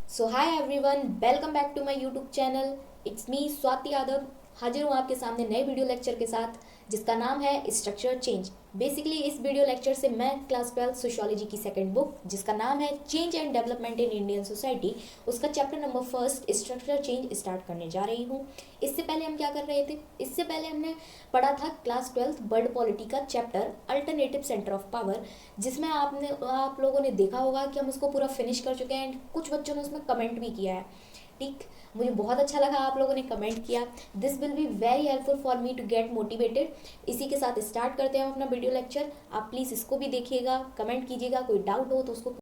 So hi everyone, welcome back to my YouTube channel. It's me Swati Yadav. हाजिर हूँ आपके सामने नए वीडियो लेक्चर के साथ जिसका नाम है स्ट्रक्चर चेंज। बेसिकली इस वीडियो लेक्चर से मैं क्लास 12 सोशियोलॉजी की सेकंड बुक जिसका नाम है change and development in Indian society, उसका chapter number first structure change start करने जा रही हूँ। इससे पहले हम क्या कर रहे थे? इससे पहले हमने पढ़ा था क्लास 12 वर्ल्ड पॉलिटी का chapter alternative centre of power, जिसमें आप लोगों ने देखा होगा कि हम उसको पूरा फिनिश कर चुके हैं एंड कुछ बच्चों ने उसमें कमेंट भी किया है। ठीक, मुझे बहुत अच्छा लगा आप लोगों ने कमेंट किया। This will be very helpful for me to get motivated. इसी के साथ स्टार्ट करते हैं हम अपना वीडियो लेक्चर। आप प्लीज़ इसको भी देखिएगा, कमेंट कीजिएगा, कोई डाउट हो तो उसको।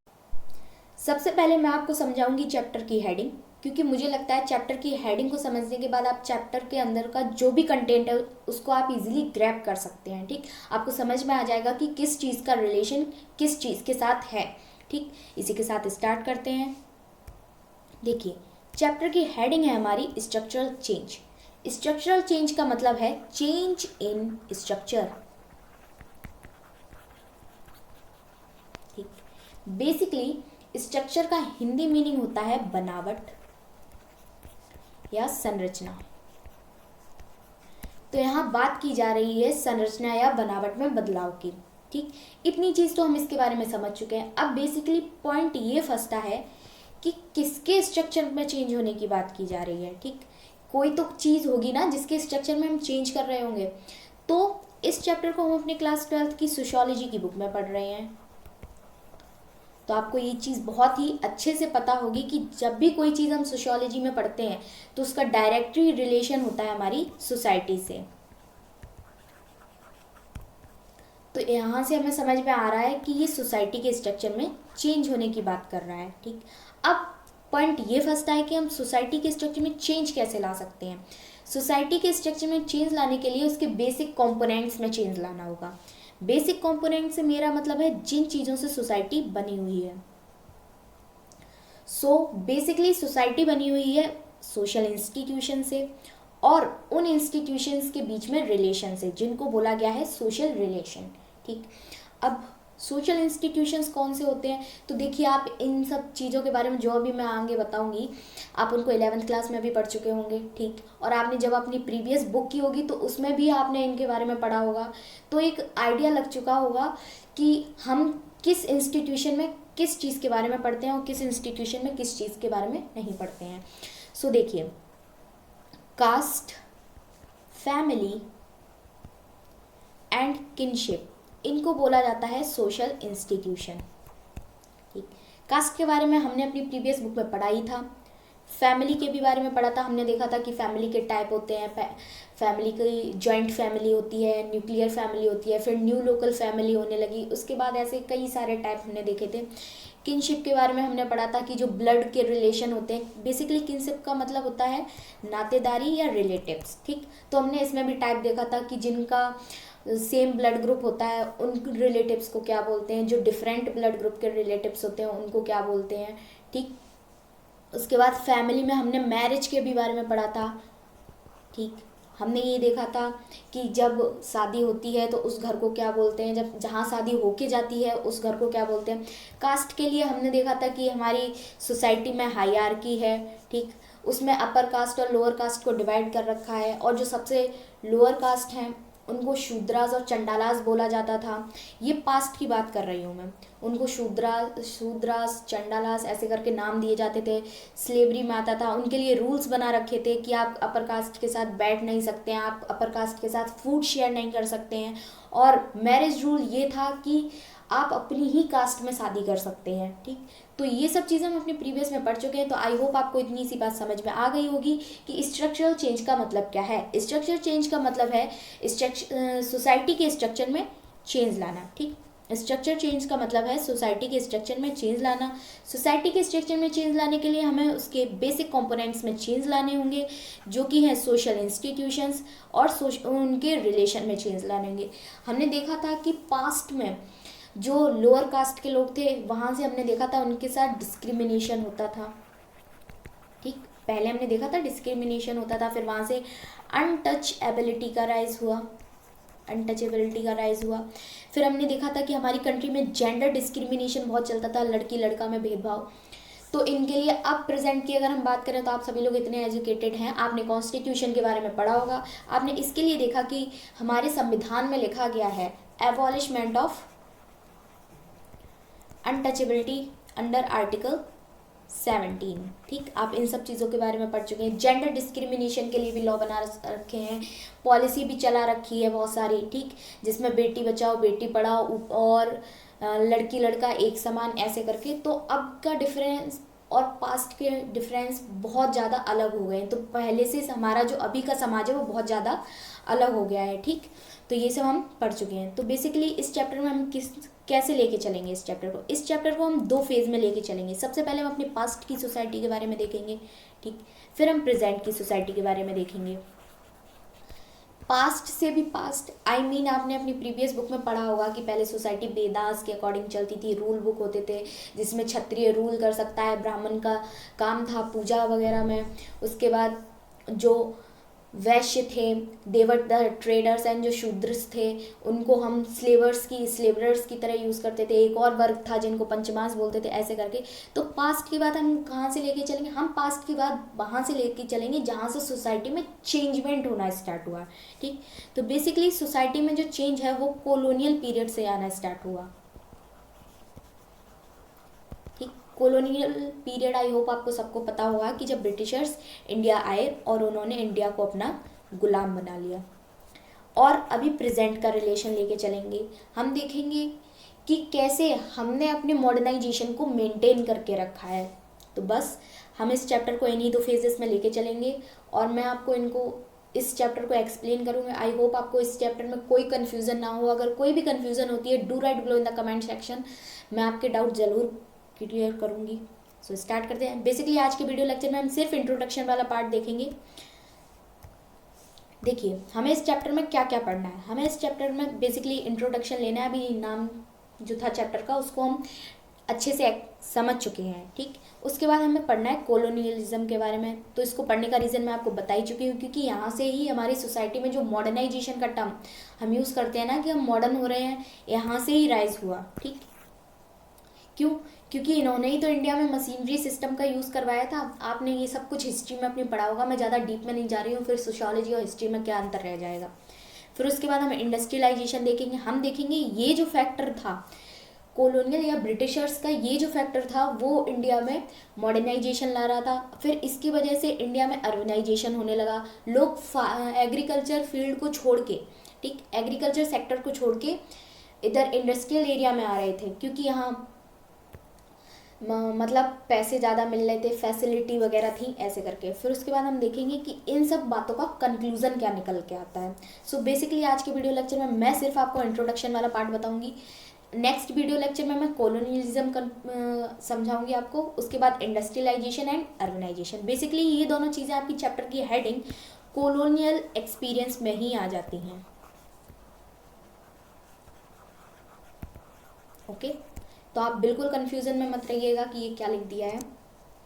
सबसे पहले मैं आपको समझाऊंगी चैप्टर की हेडिंग, क्योंकि मुझे लगता है चैप्टर की हेडिंग को समझने के बाद आप चैप्टर के अंदर का जो भी कंटेंट है उसको आप इजीली ग्रैब कर सकते हैं। ठीक, आपको समझ में आ जाएगा कि किस चीज़ का रिलेशन किस चीज़ के साथ है। ठीक, इसी के साथ स्टार्ट करते हैं। देखिए, चैप्टर की हेडिंग है हमारी स्ट्रक्चरल चेंज। स्ट्रक्चरल चेंज का मतलब है चेंज इन स्ट्रक्चर। ठीक, बेसिकली स्ट्रक्चर का हिंदी मीनिंग होता है बनावट या संरचना। तो यहाँ बात की जा रही है संरचना या बनावट में बदलाव की। ठीक, इतनी चीज़ तो हम इसके बारे में समझ चुके हैं। अब बेसिकली पॉइंट ये फंसता है कि किसके स्ट्रक्चर में चेंज होने की बात की जा रही है। ठीक, कोई तो चीज़ होगी ना जिसके स्ट्रक्चर में हम चेंज कर रहे होंगे। तो इस चैप्टर को हम अपने क्लास 12 की सोशियोलॉजी की बुक में पढ़ रहे हैं, तो आपको ये चीज़ बहुत ही अच्छे से पता होगी कि जब भी कोई चीज़ हम सोशियोलॉजी में पढ़ते हैं तो उसका डायरेक्टली रिलेशन होता है हमारी सोसाइटी से। तो यहाँ से हमें समझ में आ रहा है कि ये सोसाइटी के स्ट्रक्चर में चेंज होने की बात कर रहा है। ठीक, अब पॉइंट ये फंसता है कि हम सोसाइटी के स्ट्रक्चर में चेंज कैसे ला सकते हैं। सोसाइटी के स्ट्रक्चर में चेंज लाने के लिए उसके बेसिक कंपोनेंट्स में चेंज लाना होगा। बेसिक कंपोनेंट से मेरा मतलब है जिन चीज़ों से सोसाइटी बनी हुई है। सो बेसिकली सोसाइटी बनी हुई है सोशल इंस्टीट्यूशन से और उन इंस्टीट्यूशंस के बीच में रिलेशन से, जिनको बोला गया है सोशल रिलेशन। ठीक, अब सोशल इंस्टीट्यूशंस कौन से होते हैं? तो देखिए, आप इन सब चीज़ों के बारे में जो अभी मैं आगे बताऊंगी आप उनको 11th क्लास में भी पढ़ चुके होंगे। ठीक, और आपने जब अपनी प्रीवियस बुक की होगी तो उसमें भी आपने इनके बारे में पढ़ा होगा, तो एक आइडिया लग चुका होगा कि हम किस इंस्टीट्यूशन में किस चीज़ के बारे में पढ़ते हैं और किस इंस्टीट्यूशन में किस चीज़ के बारे में नहीं पढ़ते हैं। सो देखिए, कास्ट, फैमिली एंड किनशिप, इनको बोला जाता है सोशल इंस्टीट्यूशन। ठीक, कास्ट के बारे में हमने अपनी प्रीवियस बुक में पढ़ा ही था। फैमिली के भी बारे में पढ़ा था, हमने देखा था कि फैमिली के टाइप होते हैं। फैमिली की जॉइंट फैमिली होती है, न्यूक्लियर फैमिली होती है, फिर न्यू लोकल फैमिली होने लगी, उसके बाद ऐसे कई सारे टाइप हमने देखे थे। किनशिप के बारे में हमने पढ़ा था कि जो ब्लड के रिलेशन होते हैं। बेसिकली किनशिप का मतलब होता है नातेदारी या रिलेटिव्स। ठीक, तो हमने इसमें भी टाइप देखा था कि जिनका सेम ब्लड ग्रुप होता है उन रिलेटिव्स को क्या बोलते हैं, जो डिफरेंट ब्लड ग्रुप के रिलेटिव्स होते हैं उनको क्या बोलते हैं। ठीक, उसके बाद फैमिली में हमने मैरिज के भी बारे में पढ़ा था। ठीक, हमने ये देखा था कि जब शादी होती है तो उस घर को क्या बोलते हैं, जब जहाँ शादी होके जाती है उस घर को क्या बोलते हैं। कास्ट के लिए हमने देखा था कि हमारी सोसाइटी में हायरार्की है। ठीक, उसमें अपर कास्ट और लोअर कास्ट को डिवाइड कर रखा है, और जो सबसे लोअर कास्ट हैं उनको शूद्रास और चंडालास बोला जाता था। ये पास्ट की बात कर रही हूँ मैं। उनको शूद्रास चंडालास ऐसे करके नाम दिए जाते थे। स्लेवरी में आता था, उनके लिए रूल्स बना रखे थे कि आप अपर कास्ट के साथ बैठ नहीं सकते हैं, आप अपर कास्ट के साथ फूड शेयर नहीं कर सकते हैं। और मैरिज रूल ये था कि आप अपनी ही कास्ट में शादी कर सकते हैं। ठीक, तो ये सब चीज़ें हम अपने प्रीवियस में पढ़ चुके हैं। तो आई होप आपको इतनी सी बात समझ में आ गई होगी कि स्ट्रक्चरल चेंज का मतलब क्या है। स्ट्रक्चरल चेंज का मतलब है सोसाइटी के स्ट्रक्चर में चेंज लाना। ठीक, स्ट्रक्चर चेंज का मतलब है सोसाइटी के स्ट्रक्चर में चेंज लाना। सोसाइटी के स्ट्रक्चर में चेंज लाने के लिए हमें उसके बेसिक कंपोनेंट्स में चेंज लाने होंगे, जो कि हैं सोशल इंस्टीट्यूशंस, और उनके रिलेशन में चेंज लाने होंगे। हमने देखा था कि पास्ट में जो लोअर कास्ट के लोग थे वहाँ से हमने देखा था उनके साथ डिस्क्रिमिनेशन होता था। ठीक, पहले हमने देखा था डिस्क्रिमिनेशन होता था, फिर वहाँ से अनटचेबिलिटी का राइज हुआ। फिर हमने देखा था कि हमारी कंट्री में जेंडर डिस्क्रिमिनेशन बहुत चलता था, लड़की लड़का में भेदभाव। तो इनके लिए अब प्रेजेंट की अगर हम बात करें तो आप सभी लोग इतने एजुकेटेड हैं, आपने कॉन्स्टिट्यूशन के बारे में पढ़ा होगा, आपने इसके लिए देखा कि हमारे संविधान में लिखा गया है एबॉलिशमेंट ऑफ अनटचेबिलिटी अंडर आर्टिकल 17। ठीक, आप इन सब चीज़ों के बारे में पढ़ चुके हैं। जेंडर डिस्क्रिमिनेशन के लिए भी लॉ बना रखे हैं, पॉलिसी भी चला रखी है बहुत सारी, ठीक, जिसमें बेटी बचाओ बेटी पढ़ाओ और लड़की लड़का एक समान ऐसे करके। तो अब का डिफरेंस और पास्ट के डिफरेंस बहुत ज़्यादा अलग हो गए हैं। तो पहले से हमारा जो अभी का समाज है वो बहुत ज़्यादा अलग हो गया है। ठीक, तो ये सब हम पढ़ चुके हैं। तो बेसिकली इस चैप्टर में हम कैसे लेके चलेंगे इस चैप्टर को हम दो फेज़ में लेके चलेंगे। सबसे पहले हम अपने पास्ट की सोसाइटी के बारे में देखेंगे, ठीक, फिर हम प्रेजेंट की सोसाइटी के बारे में देखेंगे। पास्ट से भी पास्ट आपने अपनी प्रीवियस बुक में पढ़ा होगा कि पहले सोसाइटी वेदास के अकॉर्डिंग चलती थी, रूल बुक होते थे जिसमें क्षत्रिय रूल कर सकता है, ब्राह्मण का काम था पूजा वगैरह में। उसके बाद जो वैश्य थे, देवर ट्रेडर्स एंड जो शूद्रस थे उनको हम स्लेवर्स की तरह यूज़ करते थे। एक और वर्ग था जिनको पंचमास बोलते थे, ऐसे करके। तो पास्ट की बात हम कहाँ से लेके चलेंगे? हम पास्ट की बात वहाँ से लेके चलेंगे जहाँ से सोसाइटी में चेंजमेंट होना स्टार्ट हुआ। ठीक, तो बेसिकली सोसाइटी में जो चेंज है वो कॉलोनियल पीरियड से आना स्टार्ट हुआ। कॉलोनियल पीरियड आई होप आपको सबको पता होगा कि जब ब्रिटिशर्स इंडिया आए और उन्होंने इंडिया को अपना गुलाम बना लिया। और अभी प्रेजेंट का रिलेशन लेके चलेंगे, हम देखेंगे कि कैसे हमने अपने मॉडर्नाइजेशन को मेंटेन करके रखा है। तो बस हम इस चैप्टर को इन्हीं दो फेजेस में लेके चलेंगे और मैं आपको इस चैप्टर को एक्सप्लेन करूँगा। आई होप आपको इस चैप्टर में कोई कन्फ्यूज़न ना हो। अगर कोई भी कन्फ्यूज़न होती है do right below in the comment section, मैं आपके डाउट ज़रूर क्लियर करूँगी। सो स्टार्ट करते हैं। बेसिकली आज के वीडियो लेक्चर में हम सिर्फ इंट्रोडक्शन वाला पार्ट देखेंगे। देखिए हमें इस चैप्टर में क्या क्या पढ़ना है। हमें इस चैप्टर में बेसिकली इंट्रोडक्शन लेना है। अभी नाम जो था चैप्टर का उसको हम अच्छे से समझ चुके हैं, ठीक। उसके बाद हमें पढ़ना है कॉलोनियलिज्म के बारे में। तो इसको पढ़ने का रीज़न मैं आपको बता ही चुकी हूँ, क्योंकि यहाँ से ही हमारी सोसाइटी में जो मॉडर्नाइजेशन का टर्म हम यूज़ करते हैं ना कि हम मॉडर्न हो रहे हैं, यहाँ से ही राइज हुआ, ठीक। क्यों? क्योंकि इन्होंने ही तो इंडिया में मशीनरी सिस्टम का यूज़ करवाया था। आपने ये सब कुछ हिस्ट्री में अपने पढ़ा होगा, मैं ज़्यादा डीप में नहीं जा रही हूँ, फिर सोशियोलॉजी और हिस्ट्री में क्या अंतर रह जाएगा। फिर उसके बाद हम इंडस्ट्रियलाइजेशन देखेंगे। हम देखेंगे ये जो फैक्टर था कॉलोनियल या ब्रिटिशर्स का, ये जो फैक्टर था वो इंडिया में मॉडर्नाइजेशन ला रहा था। फिर इसकी वजह से इंडिया में अर्बनाइजेशन होने लगा। लोग एग्रीकल्चर फील्ड को छोड़ के, ठीक, एग्रीकल्चर सेक्टर को छोड़ के इधर इंडस्ट्रियल एरिया में आ रहे थे, क्योंकि यहाँ मतलब पैसे ज़्यादा मिल रहे थे, फैसिलिटी वगैरह थी, ऐसे करके। फिर उसके बाद हम देखेंगे कि इन सब बातों का कंक्लूजन क्या निकल के आता है। सो बेसिकली आज के वीडियो लेक्चर में मैं सिर्फ आपको इंट्रोडक्शन वाला पार्ट बताऊंगी। नेक्स्ट वीडियो लेक्चर में मैं कॉलोनियलिज्म समझाऊंगी आपको। उसके बाद इंडस्ट्रियलाइजेशन एंड अर्बनाइजेशन। बेसिकली ये दोनों चीज़ें आपकी चैप्टर की हेडिंग कॉलोनियल एक्सपीरियंस में ही आ जाती हैं। ओके, तो आप बिल्कुल कन्फ्यूज़न में मत रहिएगा कि ये क्या लिख दिया है।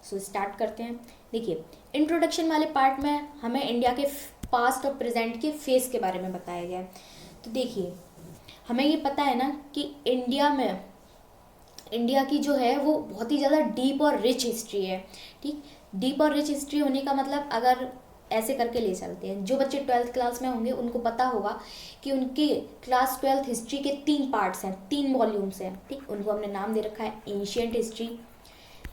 सो स्टार्ट करते हैं। देखिए इंट्रोडक्शन वाले पार्ट में हमें इंडिया के पास्ट और प्रेजेंट के फेस के बारे में बताया गया है। तो देखिए हमें ये पता है ना कि इंडिया की जो है वो बहुत ही ज़्यादा डीप और रिच हिस्ट्री है, ठीक। डीप और रिच हिस्ट्री होने का मतलब अगर ऐसे करके ले चलते हैं, जो बच्चे 12th क्लास में होंगे उनको पता होगा कि उनकी क्लास 12th हिस्ट्री के 3 पार्ट्स हैं, 3 वॉल्यूम्स हैं, ठीक। उनको हमने नाम दे रखा है एंशिएंट हिस्ट्री,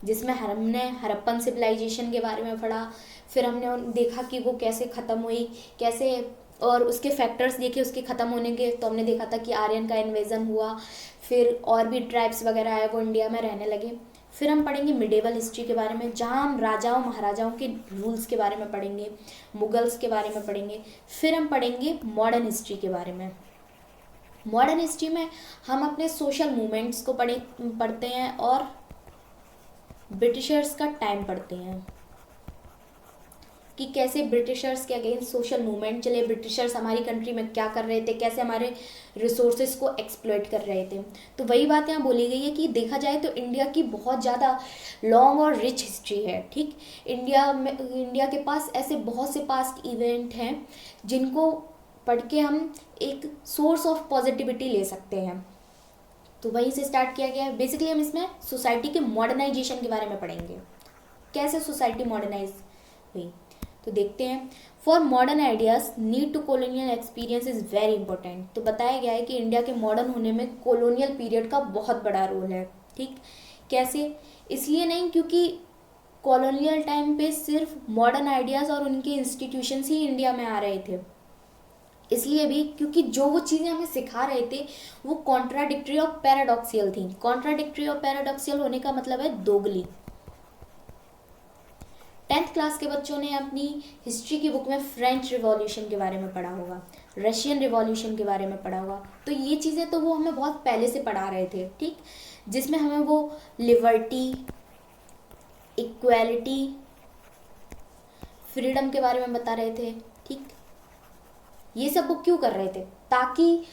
जिसमें हमने हड़प्पन सिविलाइजेशन के बारे में पढ़ा। फिर हमने देखा कि वो कैसे ख़त्म हुई, कैसे, और उसके फैक्टर्स देखे उसके ख़त्म होने के। तो हमने देखा था कि आर्यन का इन्वेजन हुआ, फिर और भी ट्राइब्स वगैरह आए, वो इंडिया में रहने लगे। फिर हम पढ़ेंगे मिडेवल हिस्ट्री के बारे में, जहाँ हम राजाओं महाराजाओं के रूल्स के बारे में पढ़ेंगे, मुगल्स के बारे में पढ़ेंगे। फिर हम पढ़ेंगे मॉडर्न हिस्ट्री के बारे में। मॉडर्न हिस्ट्री में हम अपने सोशल मूवमेंट्स को पढ़ते हैं और ब्रिटिशर्स का टाइम पढ़ते हैं कि कैसे ब्रिटिशर्स के अगेंस्ट सोशल मूवमेंट चले, ब्रिटिशर्स हमारी कंट्री में क्या कर रहे थे, कैसे हमारे रिसोर्सेज को एक्सप्लॉइट कर रहे थे। तो वही बात यहाँ बोली गई है कि देखा जाए तो इंडिया की बहुत ज़्यादा लॉन्ग और रिच हिस्ट्री है, ठीक। इंडिया के पास ऐसे बहुत से पास्ट इवेंट हैं जिनको पढ़ के हम एक सोर्स ऑफ पॉजिटिविटी ले सकते हैं, तो वहीं से स्टार्ट किया गया है। बेसिकली हम इसमें सोसाइटी के मॉडर्नाइजेशन के बारे में पढ़ेंगे, कैसे सोसाइटी मॉडर्नाइज हुई। तो देखते हैं, for modern ideas need to colonial experience is very important. तो बताया गया है कि इंडिया के मॉडर्न होने में कॉलोनियल पीरियड का बहुत बड़ा रोल है। ठीक, कैसे? इसलिए नहीं क्योंकि कॉलोनियल टाइम पे सिर्फ मॉडर्न आइडियाज़ और उनके इंस्टीट्यूशंस ही इंडिया में आ रहे थे, इसलिए भी क्योंकि जो वो चीज़ें हमें सिखा रहे थे वो कॉन्ट्राडिक्टरी और पैराडॉक्सियल थी। कॉन्ट्राडिक्टरी और पैराडॉक्सियल होने का मतलब है दोगली। 10th क्लास के बच्चों ने अपनी हिस्ट्री की बुक में फ्रेंच रिवॉल्यूशन के बारे में पढ़ा होगा, रशियन रिवॉल्यूशन के बारे में पढ़ा होगा। तो ये चीज़ें तो वो हमें बहुत पहले से पढ़ा रहे थे, ठीक, जिसमें हमें वो लिबर्टी, इक्वालिटी, फ्रीडम के बारे में बता रहे थे। ठीक, ये सब वो क्यों कर रहे थे? ताकि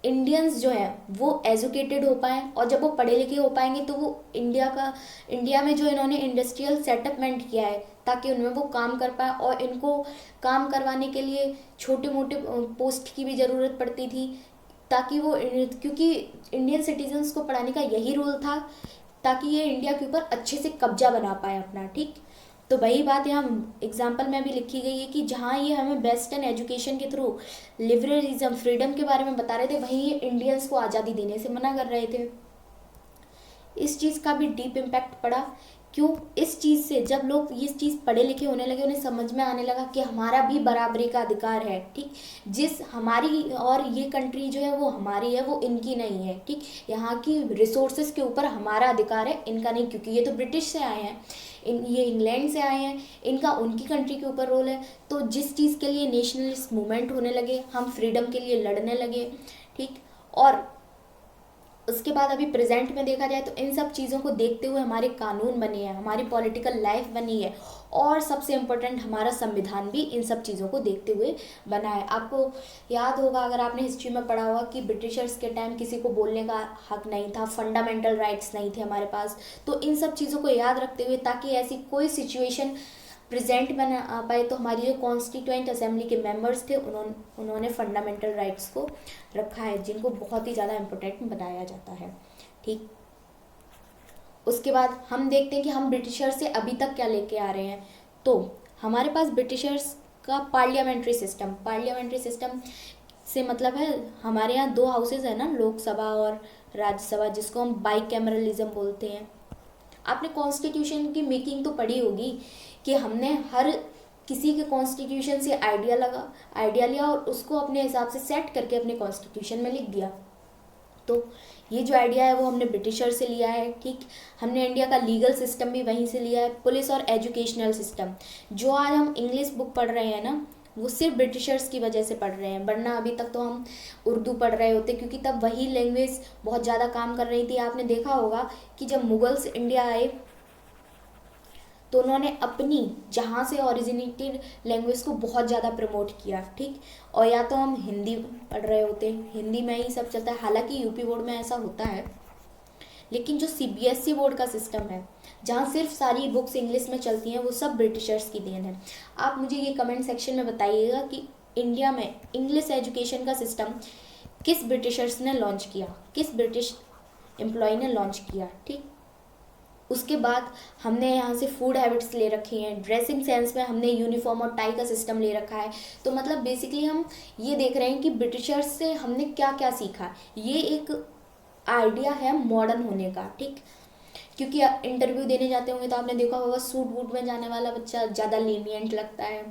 इंडियंस जो हैं वो एजुकेटेड हो पाएँ, और जब वो पढ़े लिखे हो पाएंगे तो वो इंडिया में जो इन्होंने इंडस्ट्रियल सेटअपमेंट किया है ताकि उनमें वो काम कर पाए, और इनको काम करवाने के लिए छोटे मोटे पोस्ट की भी ज़रूरत पड़ती थी, ताकि वो, क्योंकि इंडियन सिटीजन्स को पढ़ाने का यही रोल था ताकि ये इंडिया के ऊपर अच्छे से कब्जा बना पाए अपना। ठीक, तो वही बात यहाँ एग्जाम्पल में भी लिखी गई है कि जहाँ ये हमें वेस्टर्न एजुकेशन के थ्रू लिबरलिज्म, फ्रीडम के बारे में बता रहे थे, वहीं ये इंडियंस को आज़ादी देने से मना कर रहे थे। इस चीज़ का भी डीप इम्पैक्ट पड़ा। क्यों? इस चीज़ से जब लोग ये चीज़ पढ़े लिखे होने लगे, उन्हें समझ में आने लगा कि हमारा भी बराबरी का अधिकार है। ठीक, जिस हमारी और ये कंट्री जो है वो हमारी है, वो इनकी नहीं है। ठीक, यहाँ की रिसोर्सेज के ऊपर हमारा अधिकार है, इनका नहीं, क्योंकि ये तो ब्रिटिश से आए हैं, ये इंग्लैंड से आए हैं, इनका उनकी कंट्री के ऊपर रोल है। तो जिस चीज़ के लिए नेशनलिस्ट मूवमेंट होने लगे, हम फ्रीडम के लिए लड़ने लगे। ठीक, और उसके बाद अभी प्रेजेंट में देखा जाए तो इन सब चीज़ों को देखते हुए हमारे कानून बने हैं, हमारी पॉलिटिकल लाइफ बनी है, और सबसे इम्पोर्टेंट हमारा संविधान भी इन सब चीज़ों को देखते हुए बना है। आपको याद होगा, अगर आपने हिस्ट्री में पढ़ा होगा, कि ब्रिटिशर्स के टाइम किसी को बोलने का हक नहीं था, फंडामेंटल राइट्स नहीं थे हमारे पास। तो इन सब चीज़ों को याद रखते हुए, ताकि ऐसी कोई सिचुएशन प्रेजेंट में ना आ पाए, तो हमारी जो कॉन्स्टिट्यूएंट असेंबली के मेंबर्स थे उन्होंने फंडामेंटल राइट्स को रखा है, जिनको बहुत ही ज़्यादा इम्पोर्टेंट बनाया जाता है। ठीक, उसके बाद हम देखते हैं कि हम ब्रिटिशर्स से अभी तक क्या लेके आ रहे हैं। तो हमारे पास ब्रिटिशर्स का पार्लियामेंट्री सिस्टम से मतलब है, हमारे यहाँ 2 हाउसेज है ना, लोकसभा और राज्यसभा, जिसको हम बाइकैमरलिज्म बोलते हैं। आपने कॉन्स्टिट्यूशन की मेकिंग तो पढ़ी होगी कि हमने हर किसी के कॉन्स्टिट्यूशन से आइडिया लिया और उसको अपने हिसाब से सेट करके अपने कॉन्स्टिट्यूशन में लिख दिया। तो ये जो आइडिया है वो हमने ब्रिटिशर से लिया है। ठीक, हमने इंडिया का लीगल सिस्टम भी वहीं से लिया है। पुलिस और एजुकेशनल सिस्टम, जो आज हम इंग्लिश बुक पढ़ रहे हैं ना, वो सिर्फ ब्रिटिशर्स की वजह से पढ़ रहे हैं, वरना अभी तक तो हम उर्दू पढ़ रहे होते, क्योंकि तब वही लैंग्वेज बहुत ज़्यादा काम कर रही थी। आपने देखा होगा कि जब मुगल्स इंडिया आए तो उन्होंने अपनी जहाँ से ओरिजिनेटेड लैंग्वेज को बहुत ज़्यादा प्रमोट किया। ठीक, और या तो हम हिंदी पढ़ रहे होते, हिंदी में ही सब चलता है। हालांकि यूपी बोर्ड में ऐसा होता है, लेकिन जो सीबीएसई बोर्ड का सिस्टम है, जहाँ सिर्फ सारी बुक्स इंग्लिश में चलती हैं, वो सब ब्रिटिशर्स की देन है। आप मुझे ये कमेंट सेक्शन में बताइएगा कि इंडिया में इंग्लिश एजुकेशन का सिस्टम किस ब्रिटिशर्स ने लॉन्च किया, किस ब्रिटिश एम्प्लॉय ने लॉन्च किया। ठीक, उसके बाद हमने यहाँ से फूड हैबिट्स ले रखी हैं, ड्रेसिंग सेंस में हमने यूनिफॉर्म और टाई का सिस्टम ले रखा है। तो मतलब बेसिकली हम ये देख रहे हैं कि ब्रिटिशर्स से हमने क्या क्या सीखा। ये एक आइडिया है मॉडर्न होने का। ठीक, क्योंकि इंटरव्यू देने जाते होंगे तो आपने देखा होगा सूट वूट में जाने वाला बच्चा ज़्यादा लीनियंट लगता है।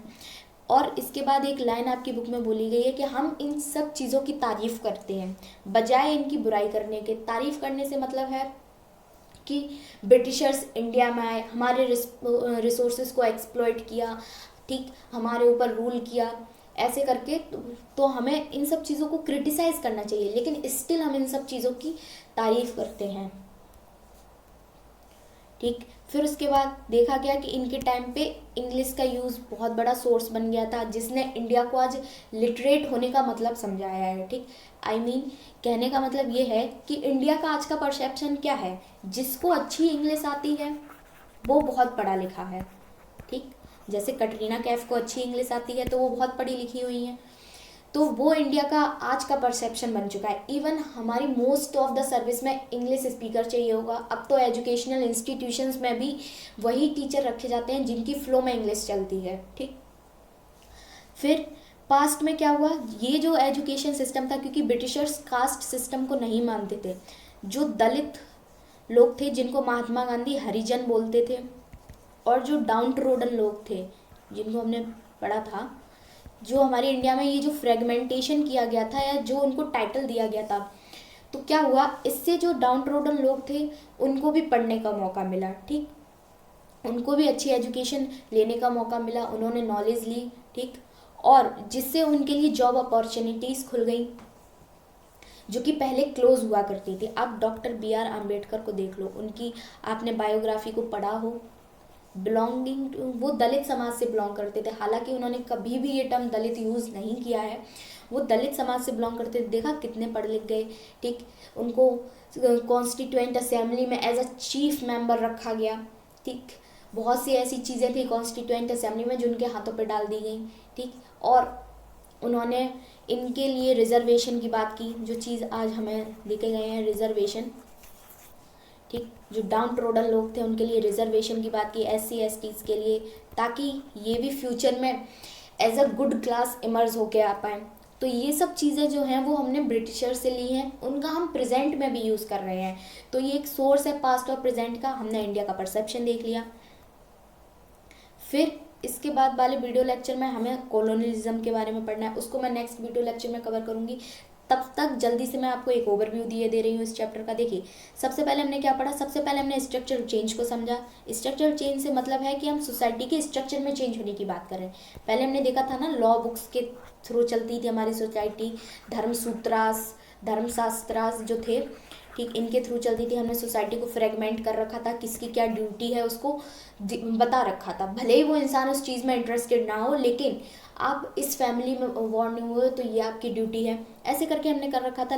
और इसके बाद एक लाइन आपकी बुक में बोली गई है कि हम इन सब चीज़ों की तारीफ़ करते हैं बजाय इनकी बुराई करने के। तारीफ़ करने से मतलब है कि ब्रिटिशर्स इंडिया में आए, हमारे रिसोर्सेज को एक्सप्लॉइट किया, ठीक, हमारे ऊपर रूल किया, ऐसे करके। तो हमें इन सब चीज़ों को क्रिटिसाइज़ करना चाहिए, लेकिन स्टिल हम इन सब चीज़ों की तारीफ़ करते हैं। ठीक, फिर उसके बाद देखा गया कि इनके टाइम पे इंग्लिश का यूज़ बहुत बड़ा सोर्स बन गया था, जिसने इंडिया को आज लिटरेट होने का मतलब समझाया है। ठीक, आई मीन कहने का मतलब ये है कि इंडिया का आज का परसेप्शन क्या है, जिसको अच्छी इंग्लिश आती है वो बहुत पढ़ा लिखा है। ठीक, जैसे कटरीना कैफ को अच्छी इंग्लिश आती है तो वो बहुत पढ़ी लिखी हुई हैं। तो वो इंडिया का आज का परसेप्शन बन चुका है। इवन हमारी मोस्ट ऑफ द सर्विस में इंग्लिश स्पीकर चाहिए होगा। अब तो एजुकेशनल इंस्टीट्यूशंस में भी वही टीचर रखे जाते हैं जिनकी फ्लो में इंग्लिश चलती है, ठीक। फिर पास्ट में क्या हुआ, ये जो एजुकेशन सिस्टम था, क्योंकि ब्रिटिशर्स कास्ट सिस्टम को नहीं मानते थे, जो दलित लोग थे जिनको महात्मा गांधी हरिजन बोलते थे, और जो डाउन टू रोडन लोग थे जिनको हमने पढ़ा था, जो हमारे इंडिया में ये जो फ्रेगमेंटेशन किया गया था या जो उनको टाइटल दिया गया था, तो क्या हुआ, इससे जो डाउन टू रोडन लोग थे उनको भी पढ़ने का मौका मिला, ठीक, उनको भी अच्छी एजुकेशन लेने का मौका मिला, उन्होंने नॉलेज ली, ठीक, और जिससे उनके लिए जॉब अपॉर्चुनिटीज़ खुल गई जो कि पहले क्लोज हुआ करती थी। आप डॉक्टर BR अम्बेडकर को देख लो, उनकी आपने बायोग्राफी को पढ़ा हो, बिलोंगिंग वो दलित समाज से बिलोंग करते थे। हालांकि उन्होंने कभी भी ये टर्म दलित यूज़ नहीं किया है, वो दलित समाज से बिलोंग करते थे। देखा कितने पढ़ लिख गए, ठीक, उनको कॉन्स्टिट्यूएंट असेंबली में एज अ चीफ मेंबर रखा गया, ठीक, बहुत सी ऐसी चीज़ें थी कॉन्स्टिट्यूएंट असेंबली में जो उनके हाथों पे डाल दी गई, ठीक, और उन्होंने इनके लिए रिजर्वेशन की बात की, जो चीज़ आज हमें देखे गए हैं रिजर्वेशन, ठीक, जो डाउन ट्रोडन लोग थे उनके लिए रिजर्वेशन की बात की, SC STs के लिए, ताकि ये भी फ्यूचर में as a good class emerge होके आ पाए। तो ये सब चीज़ें जो हैं वो हमने ब्रिटिशर से ली हैं, उनका हम प्रेजेंट में भी यूज़ कर रहे हैं। तो ये एक सोर्स है पास्ट और प्रेजेंट का। हमने इंडिया का परसेप्शन देख लिया। फिर इसके बाद वाले वीडियो लेक्चर में हमें कॉलोनियलिज्म के बारे में पढ़ना है, उसको मैं नेक्स्ट वीडियो लेक्चर में कवर करूँगी। तब तक जल्दी से मैं आपको एक ओवरव्यू दे रही हूँ इस चैप्टर का। देखिए, सबसे पहले हमने क्या पढ़ा, सबसे पहले हमने स्ट्रक्चरल चेंज को समझा। स्ट्रक्चरल चेंज से मतलब है कि हम सोसाइटी के स्ट्रक्चर में चेंज होने की बात करें। पहले हमने देखा था ना, लॉ बुक्स के थ्रू चलती थी हमारी सोसाइटी, धर्मसूत्रास, धर्मशास्त्रास जो थे, ठीक, इनके थ्रू चलती थी। हमने सोसाइटी को फ्रेगमेंट कर रखा था, किसकी क्या ड्यूटी है उसको बता रखा था। भले ही वो इंसान उस चीज़ में इंटरेस्टेड ना हो, लेकिन आप इस फैमिली में बॉर्न नहीं हुए तो ये आपकी ड्यूटी है, ऐसे करके हमने कर रखा था।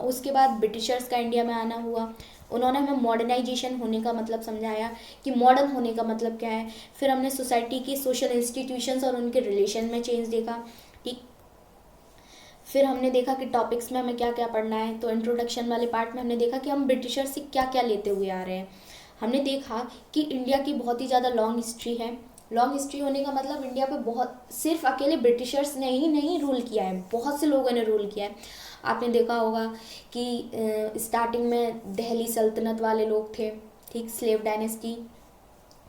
उसके बाद ब्रिटिशर्स का इंडिया में आना हुआ, उन्होंने हमें मॉडर्नाइजेशन होने का मतलब समझाया कि मॉडर्न होने का मतलब क्या है। फिर हमने सोसाइटी की सोशल इंस्टीट्यूशंस और उनके रिलेशन में चेंज देखा, ठीक। फिर हमने देखा कि टॉपिक्स में हमें क्या क्या पढ़ना है। तो इंट्रोडक्शन वाले पार्ट में हमने देखा कि हम ब्रिटिशर से क्या क्या लेते हुए आ रहे हैं। हमने देखा कि इंडिया की बहुत ही ज़्यादा लॉन्ग हिस्ट्री है। लॉन्ग हिस्ट्री होने का मतलब इंडिया पे बहुत, सिर्फ अकेले ब्रिटिशर्स ने ही नहीं रूल किया है, बहुत से लोगों ने रूल किया है। आपने देखा होगा कि स्टार्टिंग में दिल्ली सल्तनत वाले लोग थे, ठीक, स्लेव डायनेस्टी,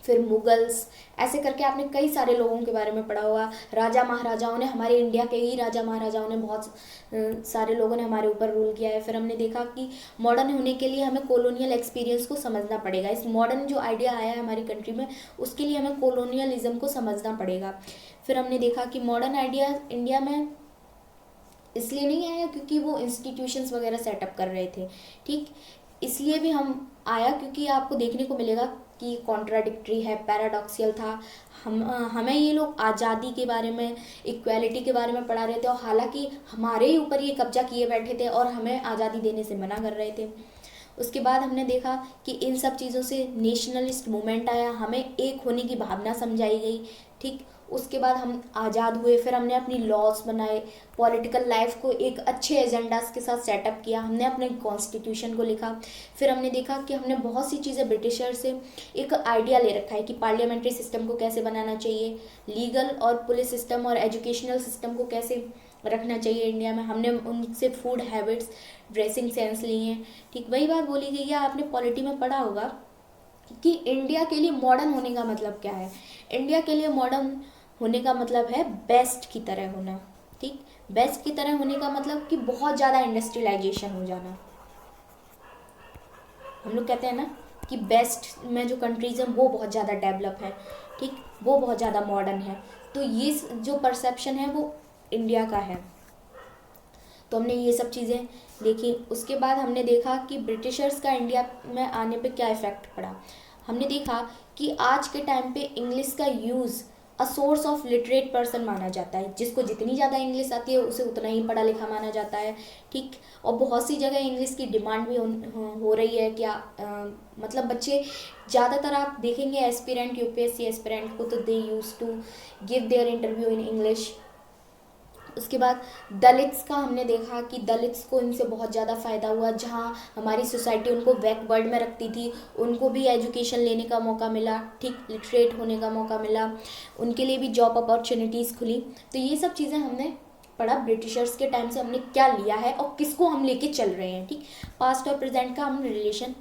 फिर मुगल्स, ऐसे करके आपने कई सारे लोगों के बारे में पढ़ा होगा। राजा महाराजाओं ने, हमारे इंडिया के ही राजा महाराजाओं ने, बहुत सारे लोगों ने हमारे ऊपर रूल किया है। फिर हमने देखा कि मॉडर्न होने के लिए हमें कॉलोनियल एक्सपीरियंस को समझना पड़ेगा। इस मॉडर्न जो आइडिया आया है हमारी कंट्री में, उसके लिए हमें कॉलोनियलिज्म को समझना पड़ेगा। फिर हमने देखा कि मॉडर्न आइडिया इंडिया में इसलिए नहीं आया क्योंकि वो इंस्टीट्यूशंस वगैरह सेटअप कर रहे थे, ठीक, इसलिए भी हम आया क्योंकि आपको देखने को मिलेगा कि कॉन्ट्राडिक्टरी है, पैराडॉक्सियल था। हमें ये लोग आज़ादी के बारे में, इक्वालिटी के बारे में पढ़ा रहे थे, और हालांकि हमारे ही ऊपर ये कब्जा किए बैठे थे और हमें आज़ादी देने से मना कर रहे थे। उसके बाद हमने देखा कि इन सब चीज़ों से नेशनलिस्ट मूवमेंट आया, हमें एक होने की भावना समझाई गई, ठीक। उसके बाद हम आज़ाद हुए, फिर हमने अपनी लॉज बनाए, पॉलिटिकल लाइफ को एक अच्छे एजेंडास के साथ सेटअप किया, हमने अपने कॉन्स्टिट्यूशन को लिखा। फिर हमने देखा कि हमने बहुत सी चीज़ें ब्रिटिशर से एक आइडिया ले रखा है कि पार्लियामेंट्री सिस्टम को कैसे बनाना चाहिए, लीगल और पुलिस सिस्टम और एजुकेशनल सिस्टम को कैसे रखना चाहिए इंडिया में। हमने उनसे फूड हैबिट्स, ड्रेसिंग सेंस लिए हैं, ठीक। वही बात बोली गई है, आपने पॉलिटी में पढ़ा होगा कि इंडिया के लिए मॉडर्न होने का मतलब क्या है। इंडिया के लिए मॉडर्न होने का मतलब है बेस्ट की तरह होना, ठीक। बेस्ट की तरह होने का मतलब कि बहुत ज़्यादा इंडस्ट्रियलाइजेशन हो जाना। हम लोग कहते हैं ना कि बेस्ट में जो कंट्रीज़ हैं वो बहुत ज़्यादा डेवलप है, ठीक, वो बहुत ज़्यादा मॉडर्न है। तो ये जो परसेप्शन है वो इंडिया का है। तो हमने ये सब चीज़ें देखी। उसके बाद हमने देखा कि ब्रिटिशर्स का इंडिया में आने पे क्या इफ़ेक्ट पड़ा। हमने देखा कि आज के टाइम पे इंग्लिश का use a source of literate person माना जाता है। जिसको जितनी ज़्यादा इंग्लिश आती है उसे उतना ही पढ़ा लिखा माना जाता है, ठीक। और बहुत सी जगह इंग्लिश की डिमांड भी हो रही है। क्या मतलब बच्चे ज़्यादातर आप देखेंगे एस्पिरेंट, UPSC एस्पिरेंट को, तो they used to give their interview in English. उसके बाद दलित्स का हमने देखा कि दलित्स को इनसे बहुत ज़्यादा फ़ायदा हुआ। जहाँ हमारी सोसाइटी उनको बैकवर्ड में रखती थी, उनको भी एजुकेशन लेने का मौका मिला, ठीक, लिटरेट होने का मौका मिला, उनके लिए भी जॉब अपॉर्चुनिटीज़ खुली। तो ये सब चीज़ें हमने पढ़ा, ब्रिटिशर्स के टाइम से हमने क्या लिया है और किसको हम लेके चल रहे हैं, ठीक। पास्ट और प्रेजेंट का हमने रिलेशन,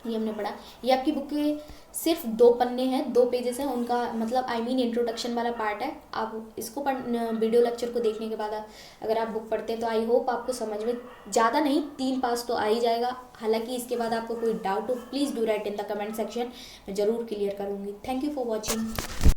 ये हमने पढ़ा। ये आपकी बुक के सिर्फ 2 पन्ने हैं, 2 पेजेस हैं, उनका मतलब इंट्रोडक्शन वाला पार्ट है। आप इसको वीडियो लेक्चर को देखने के बाद अगर आप बुक पढ़ते हैं तो आई होप आपको समझ में ज़्यादा नहीं 3 पास तो आ ही जाएगा। हालांकि इसके बाद आपको कोई डाउट हो please do right in the comment section, मैं ज़रूर क्लियर करूँगी। Thank you for watching.